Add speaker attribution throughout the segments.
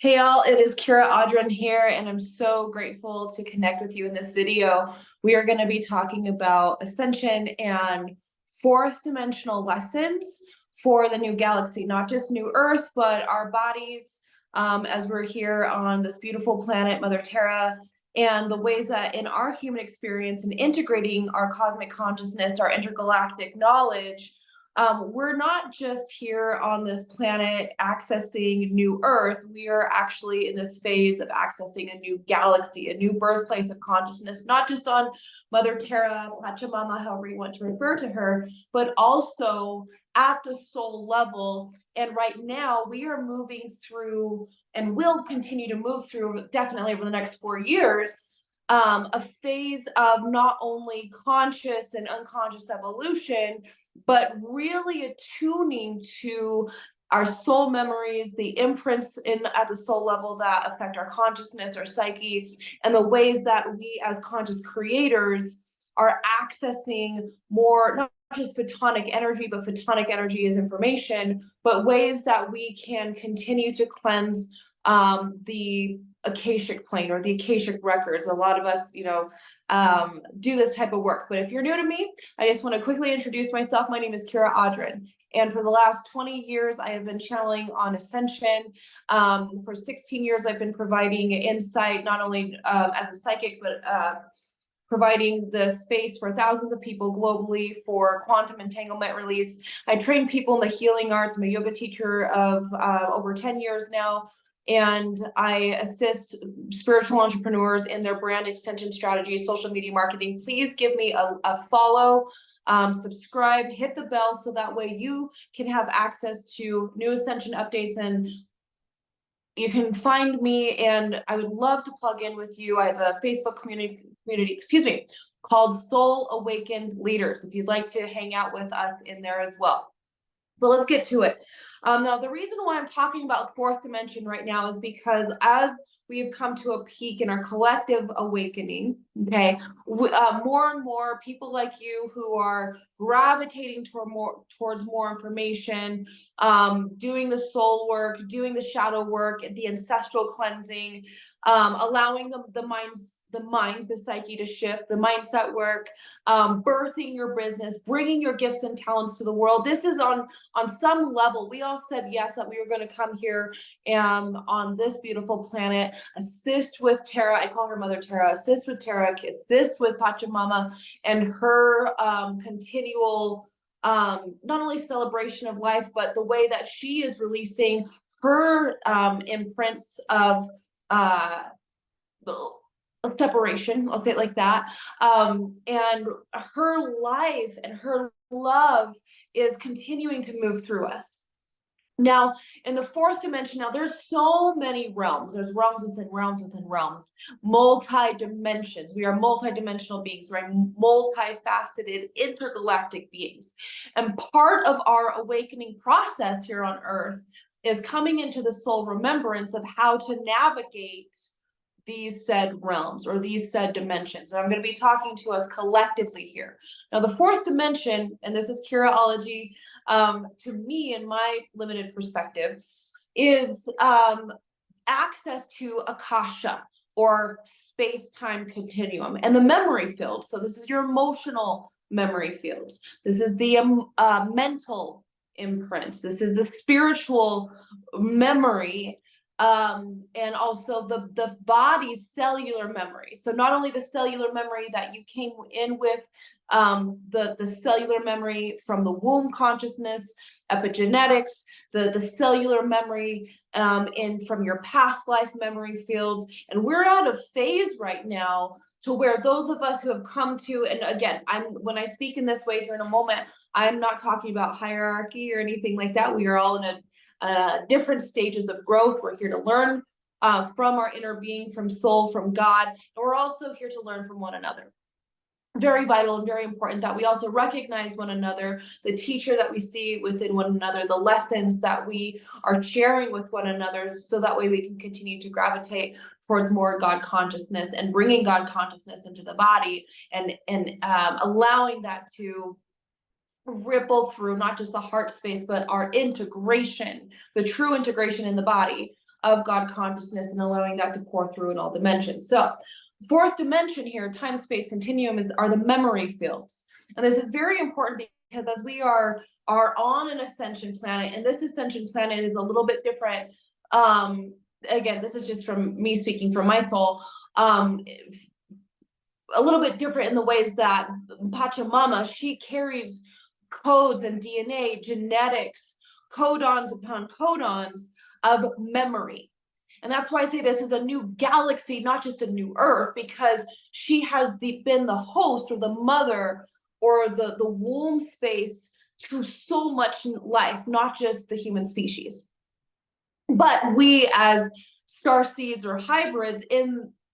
Speaker 1: Hey all, it is Kira Audrin here, and I'm so grateful to connect with you in this video. We are going to be talking about Ascension and fourth dimensional lessons for the new galaxy, not just new Earth, but our bodies as we're here on this beautiful planet, Mother Terra, and the ways that in our human experience and integrating our cosmic consciousness, our intergalactic knowledge, we're not just here on this planet accessing new Earth. We are actually in this phase of accessing a new galaxy, a new birthplace of consciousness, not just on Mother Terra, Pachamama, however you want to refer to her, but also at the soul level. And right now we are moving through and will continue to move through definitely over the next 4 years, a phase of not only conscious and unconscious evolution, but really attuning to our soul memories, the imprints at the soul level that affect our consciousness, our psyche, and the ways that we as conscious creators are accessing more, not just photonic energy, but photonic energy is information, but ways that we can continue to cleanse the Akashic plane or the Akashic records. A lot of us, do this type of work. But if you're new to me, I just want to quickly introduce myself. My name is Kira Audrin. And for the last 20 years, I have been channeling on Ascension. For 16 years, I've been providing insight, not only as a psychic, but providing the space for thousands of people globally for quantum entanglement release. I train people in the healing arts. I'm a yoga teacher of over 10 years now. And I assist spiritual entrepreneurs in their brand extension strategies, social media marketing. Please give me a follow, subscribe, hit the bell so that way you can have access to new Ascension updates, and you can find me. And I would love to plug in with you. I have a Facebook community, called Soul Awakened Leaders, if you'd like to hang out with us in there as well. So let's get to it. Now, the reason why I'm talking about fourth dimension right now is because as we have come to a peak in our collective awakening, okay, more and more people like you who are gravitating towards more information, doing the soul work, doing the shadow work, the ancestral cleansing, allowing the mind, the psyche to shift, the mindset work, birthing your business, bringing your gifts and talents to the world. This is on some level. We all said yes, that we were going to come here on this beautiful planet, assist with Terra. I call her Mother Terra. Assist with Terra, assist with Pachamama and her continual not only celebration of life, but the way that she is releasing her imprints of separation, I'll say it like that. And her life and her love is continuing to move through us. Now, in the fourth dimension, now there's so many realms. There's realms within realms within realms, multi-dimensions. We are multi-dimensional beings, right? Multifaceted, intergalactic beings. And part of our awakening process here on Earth is coming into the soul remembrance of how to navigate these said realms or these said dimensions. And I'm going to be talking to us collectively here. Now, the fourth dimension, and this is Kiraology, to me, in my limited perspective, is access to Akasha or space-time continuum and the memory field. So this is your emotional memory fields. This is the mental imprints. This is the spiritual memory, and also the body's cellular memory. So not only the cellular memory that you came in with, the cellular memory from the womb consciousness, epigenetics, the cellular memory from your past life memory fields. And we're at a phase right now to where those of us who have come to, and again, when I speak in this way here in a moment, I'm not talking about hierarchy or anything like that. We are all in different stages of growth. We're here to learn from our inner being, from soul, from God, and we're also here to learn from one another. Very vital and very important that we also recognize one another, the teacher that we see within one another, the lessons that we are sharing with one another, so that way we can continue to gravitate towards more God consciousness and bringing God consciousness into the body, and allowing that to ripple through not just the heart space, but our integration, the true integration in the body, of God consciousness and allowing that to pour through in all dimensions. So fourth dimension here, time space continuum, are the memory fields. And this is very important because as we are on an ascension planet, and this ascension planet is a little bit different. Again, this is just from me speaking from my soul. A little bit different in the ways that Pachamama, she carries codes and DNA, genetics, codons upon codons of memory. And that's why I say this is a new galaxy, not just a new Earth, because she has been the host or the mother or the womb space to so much life, not just the human species. But we as star seeds or hybrids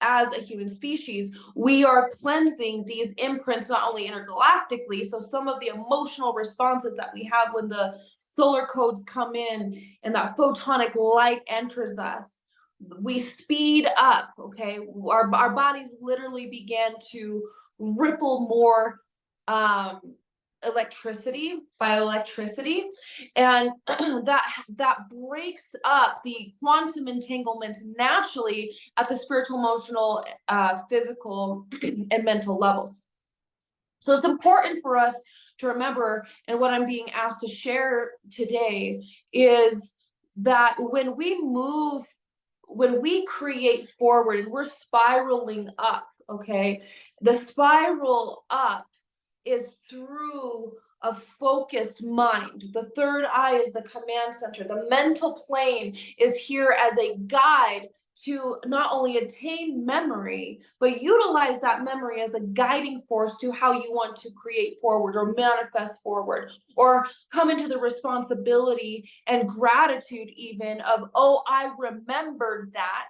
Speaker 1: as a human species, we are cleansing these imprints not only intergalactically, so some of the emotional responses that we have when the solar codes come in and that photonic light enters us, we speed up, okay? Our bodies literally began to ripple more bioelectricity, and that breaks up the quantum entanglements naturally at the spiritual, emotional, physical, and mental levels. So it's important for us to remember, and what I'm being asked to share today is that when we create forward and we're spiraling up, okay, the spiral up is through a focused mind. The third eye is the command center. The mental plane is here as a guide to not only attain memory, but utilize that memory as a guiding force to how you want to create forward or manifest forward, or come into the responsibility and gratitude even of, oh, I remembered that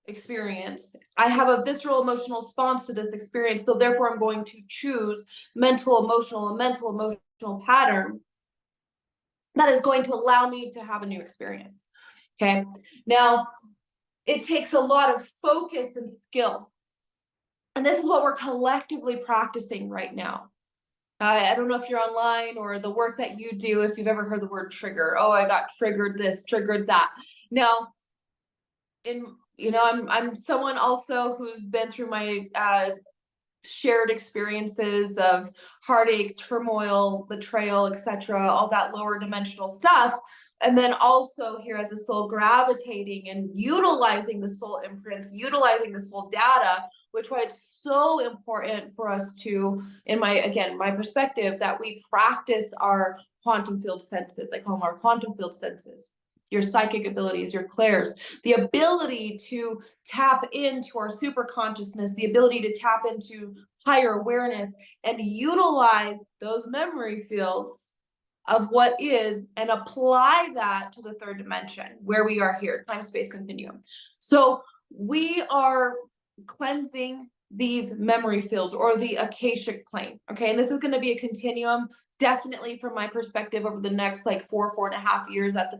Speaker 1: experience. I have a visceral emotional response to this experience, so therefore I'm going to choose a mental emotional pattern that is going to allow me to have a new experience. Okay, now it takes a lot of focus and skill, and this is what we're collectively practicing right now. I don't know if you're online or the work that you do, if you've ever heard the word trigger. Oh, I got triggered this, triggered that. Now, I'm someone also who's been through my shared experiences of heartache, turmoil, betrayal, etc., all that lower dimensional stuff. And then also here as a soul gravitating and utilizing the soul imprints, utilizing the soul data, which why it's so important for us to, in my perspective, that we practice our quantum field senses. I call them our quantum field senses. Your psychic abilities, your clairs, the ability to tap into our super consciousness, the ability to tap into higher awareness and utilize those memory fields of what is and apply that to the third dimension where we are here, time space continuum. So we are cleansing these memory fields or the akashic plane. Okay, and this is going to be a continuum, definitely from my perspective over the next like 4.5 years at the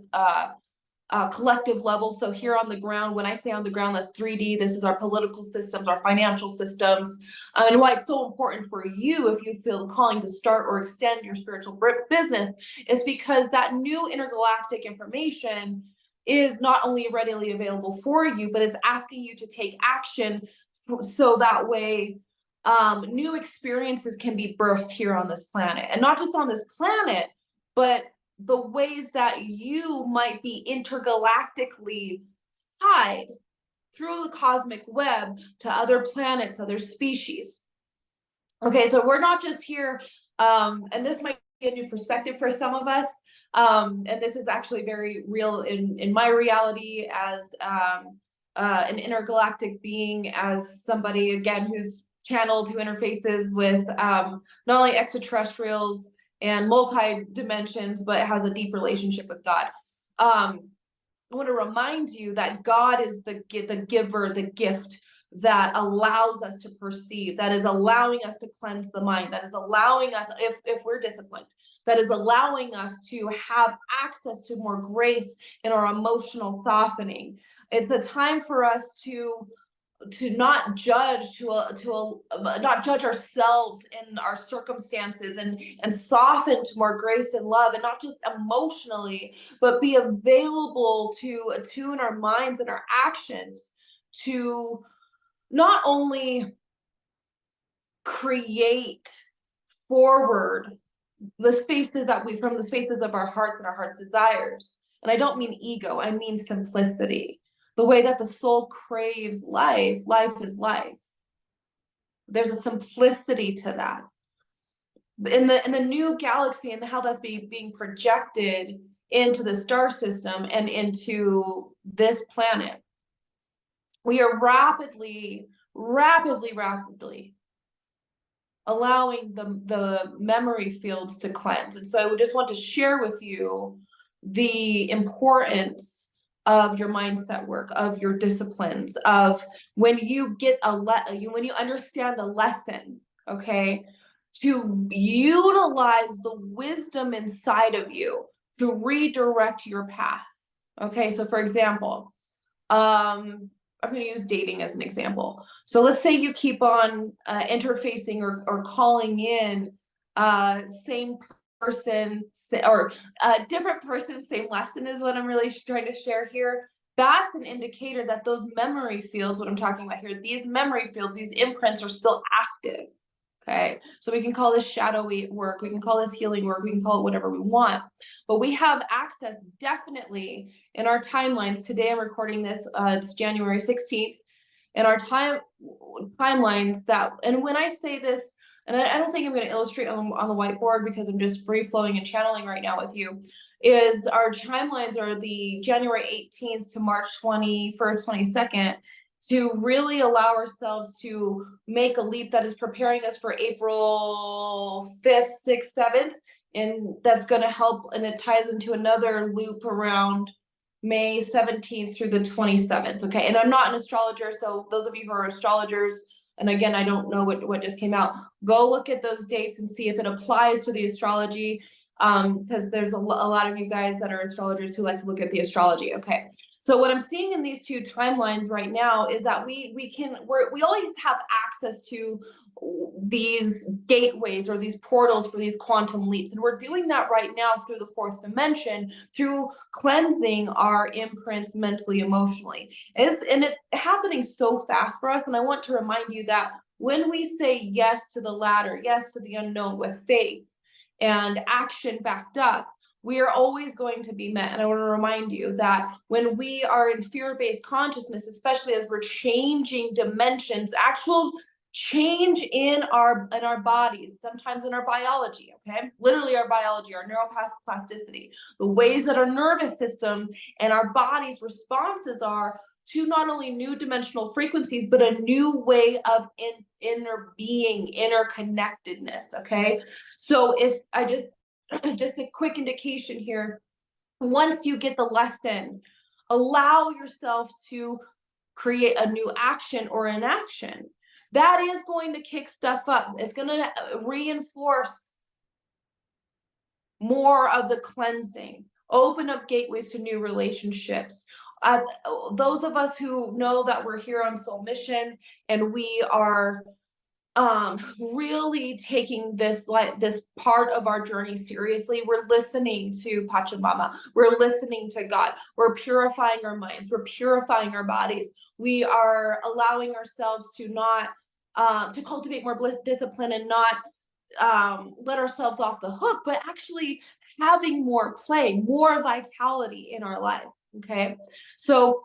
Speaker 1: collective level. So here on the ground, when I say on the ground, that's 3D. This is our political systems, our financial systems, and why it's so important for you if you feel the calling to start or extend your spiritual business is because that new intergalactic information is not only readily available for you, but is asking you to take action so that way new experiences can be birthed here on this planet, and not just on this planet, but the ways that you might be intergalactically tied through the cosmic web to other planets, other species. Okay, so we're not just here, and this might be a new perspective for some of us, and this is actually very real in my reality as an intergalactic being, as somebody, again, who's channeled, who interfaces with not only extraterrestrials and multi-dimensions, but has a deep relationship with God. I want to remind you that God is the giver, the gift that allows us to perceive, that is allowing us to cleanse the mind, that is allowing us, if we're disciplined, that is allowing us to have access to more grace in our emotional softening. It's a time for us to not judge not judge ourselves and our circumstances, and soften to more grace and love, and not just emotionally, but be available to attune our minds and our actions to not only create forward the spaces that we from the spaces of our hearts and our heart's desires. And I don't mean ego, I mean simplicity. The way that the soul craves life, life is life. There's a simplicity to that. In the new galaxy and how that's being projected into the star system and into this planet, we are rapidly allowing the memory fields to cleanse. And so I would just want to share with you the importance of your mindset work, of your disciplines, of when you get when you understand a lesson, okay, to utilize the wisdom inside of you to redirect your path. Okay, so for example, I'm going to use dating as an example. So let's say you keep on interfacing or calling in same person or different person, same lesson is what I'm really trying to share here. That's an indicator that those memory fields, what I'm talking about here, these memory fields, these imprints are still active. Okay, so we can call this shadowy work, we can call this healing work, we can call it whatever we want, but we have access definitely in our timelines. Today I'm recording this, it's January 16th, in our timelines that, and when I say this, and I don't think I'm going to illustrate on the whiteboard because I'm just free flowing and channeling right now with you, is our timelines are the January 18th to March 21st, 22nd, to really allow ourselves to make a leap that is preparing us for April 5th, 6th, 7th. And that's going to help. And it ties into another loop around May 17th through the 27th. Okay. And I'm not an astrologer, so those of you who are astrologers, and again, I don't know what just came out, go look at those dates and see if it applies to the astrology, because there's a lot of you guys that are astrologers who like to look at the astrology. Okay. So what I'm seeing in these two timelines right now is that we always have access to these gateways or these portals for these quantum leaps. And we're doing that right now through the fourth dimension, through cleansing our imprints mentally, emotionally. And it's happening so fast for us. And I want to remind you that when we say yes to the latter, yes to the unknown with faith and action backed up, we are always going to be met. And I want to remind you that when we are in fear-based consciousness, especially as we're changing dimensions, actual change in our bodies, sometimes in our biology, okay, literally our biology, our neuroplasticity, the ways that our nervous system and our body's responses are to not only new dimensional frequencies, but a new way of inner being, interconnectedness. Okay, so if I just a quick indication here, once you get the lesson, allow yourself to create a new action or inaction. That is going to kick stuff up. It's going to reinforce more of the cleansing, open up gateways to new relationships. Those of us who know that we're here on Soul Mission and we are really taking this part of our journey seriously, we're listening to Pachamama, we're listening to God, we're purifying our minds, we're purifying our bodies, we are allowing ourselves to not to cultivate more discipline and not let ourselves off the hook, but actually having more play, more vitality in our life. Okay, so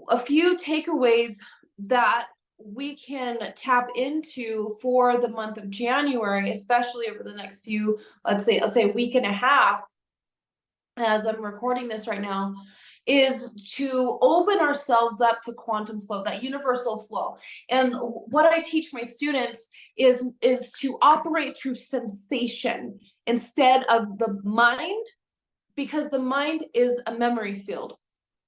Speaker 1: a few takeaways that we can tap into for the month of January, especially over the next few, let's say a week and a half, as I'm recording this right now, is to open ourselves up to quantum flow, that universal flow. And what I teach my students is to operate through sensation instead of the mind, because the mind is a memory field,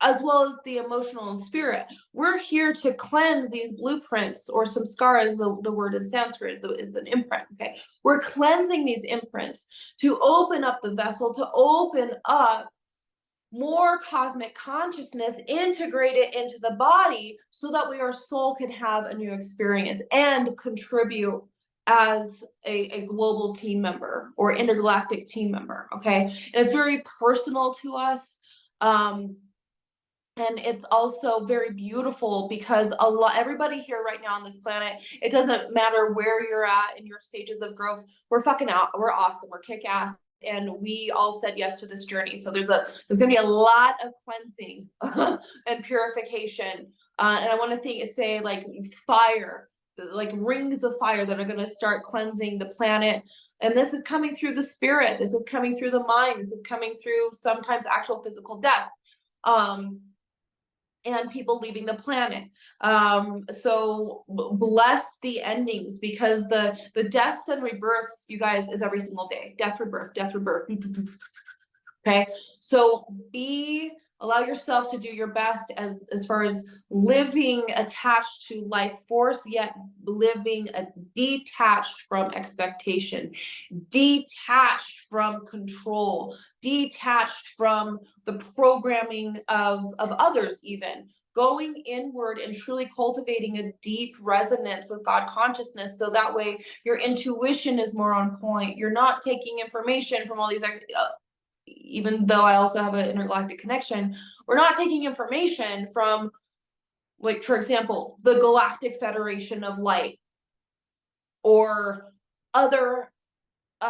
Speaker 1: as well as the emotional and spirit. We're here to cleanse these blueprints, or samskaras, the word in Sanskrit is an imprint, okay? We're cleansing these imprints to open up the vessel, to open up more cosmic consciousness, integrate it into the body so that our soul can have a new experience and contribute as a global team member or intergalactic team member. Okay. And it's very personal to us. And it's also very beautiful because everybody here right now on this planet, it doesn't matter where you're at in your stages of growth, we're fucking out, we're awesome, we're kick-ass, and we all said yes to this journey. So there's gonna be a lot of cleansing and purification, and I want to say like fire, like rings of fire that are going to start cleansing the planet. And this is coming through the spirit, this is coming through the mind, this is coming through sometimes actual physical death, and people leaving the planet. So bless the endings, because the deaths and rebirths, you guys, is every single day. Death, rebirth, death, rebirth. Okay, so allow yourself to do your best as far as living attached to life force, yet living detached from expectation, detached from control, detached from the programming of others, even going inward and truly cultivating a deep resonance with God consciousness, so that way your intuition is more on point. You're not taking information from all these even though I also have an intergalactic connection, we're not taking information from, like, for example, the Galactic Federation of Light or other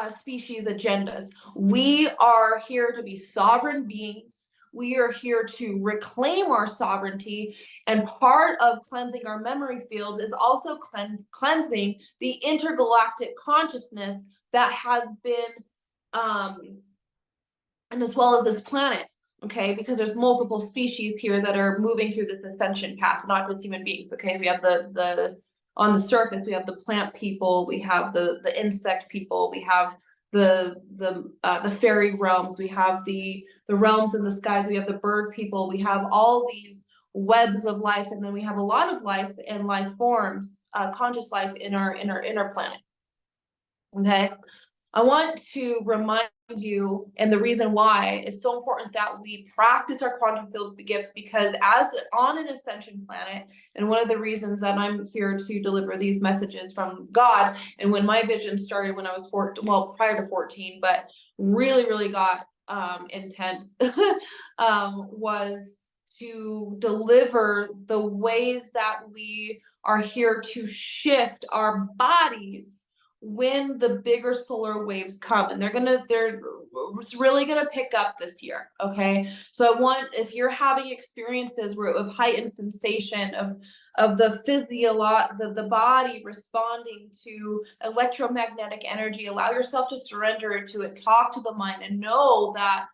Speaker 1: species agendas. We are here to be sovereign beings. We are here to reclaim our sovereignty, and part of cleansing our memory fields is also cleansing the intergalactic consciousness that has been and as well as this planet, okay, because there's multiple species here that are moving through this ascension path, not just human beings. Okay, we have the on the surface, we have the plant people, we have the insect people, we have the fairy realms, we have the realms in the skies, we have the bird people, we have all these webs of life, and then we have a lot of life and life forms, conscious life in our inner planet. Okay, I want to remind you, and the reason why it's so important that we practice our quantum field gifts, because as on an ascension planet, and one of the reasons that I'm here to deliver these messages from God, and when my vision started when I was 14, well, prior to 14, but really got intense, was to deliver the ways that we are here to shift our bodies when the bigger solar waves come, and they're really gonna pick up this year. Okay, so if you're having experiences of heightened sensation of the body responding to electromagnetic energy, allow yourself to surrender to it, talk to the mind, and know that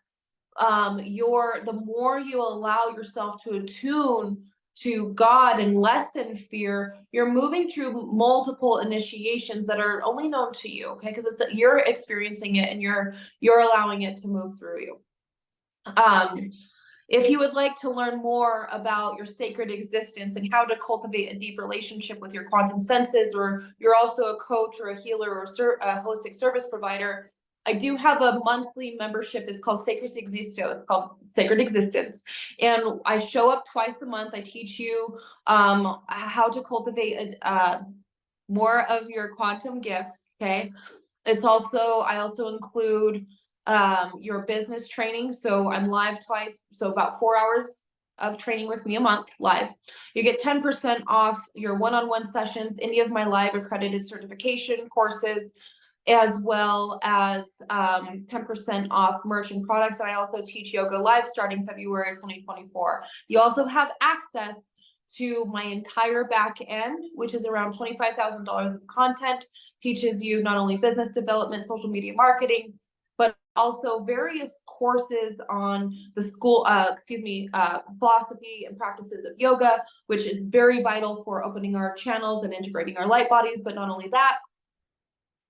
Speaker 1: the more you allow yourself to attune to God and lessen fear, you're moving through multiple initiations that are only known to you, okay? Because you're experiencing it and you're allowing it to move through you. If you would like to learn more about your sacred existence and how to cultivate a deep relationship with your quantum senses, or you're also a coach or a healer or a holistic service provider, I do have a monthly membership. It's called Sacred Existo. It's called Sacred Existence. And I show up twice a month. I teach you how to cultivate more of your quantum gifts. Okay. I also include your business training. So I'm live twice. So about 4 hours of training with me a month live. You get 10% off your one-on-one sessions, any of my live accredited certification courses, as well as 10% off merch and products. And I also teach yoga live starting February 2024. You also have access to my entire back end, which is around $25,000 of content, teaches you not only business development, social media marketing, but also various courses on the philosophy and practices of yoga, which is very vital for opening our channels and integrating our light bodies. But not only that,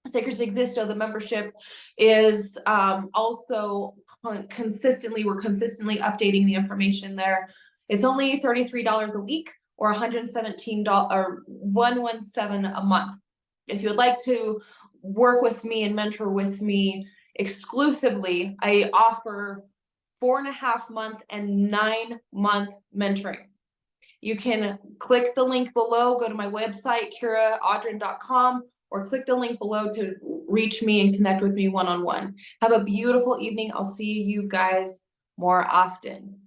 Speaker 1: Sacred Existo, the membership is also we're consistently updating the information there. It's only $33 a week or $117 or $117 a month. If you would like to work with me and mentor with me exclusively, I offer 4.5 month, and 9-month mentoring. You can click the link below, go to my website, kiraadrin.com, or click the link below to reach me and connect with me one-on-one. Have a beautiful evening. I'll see you guys more often.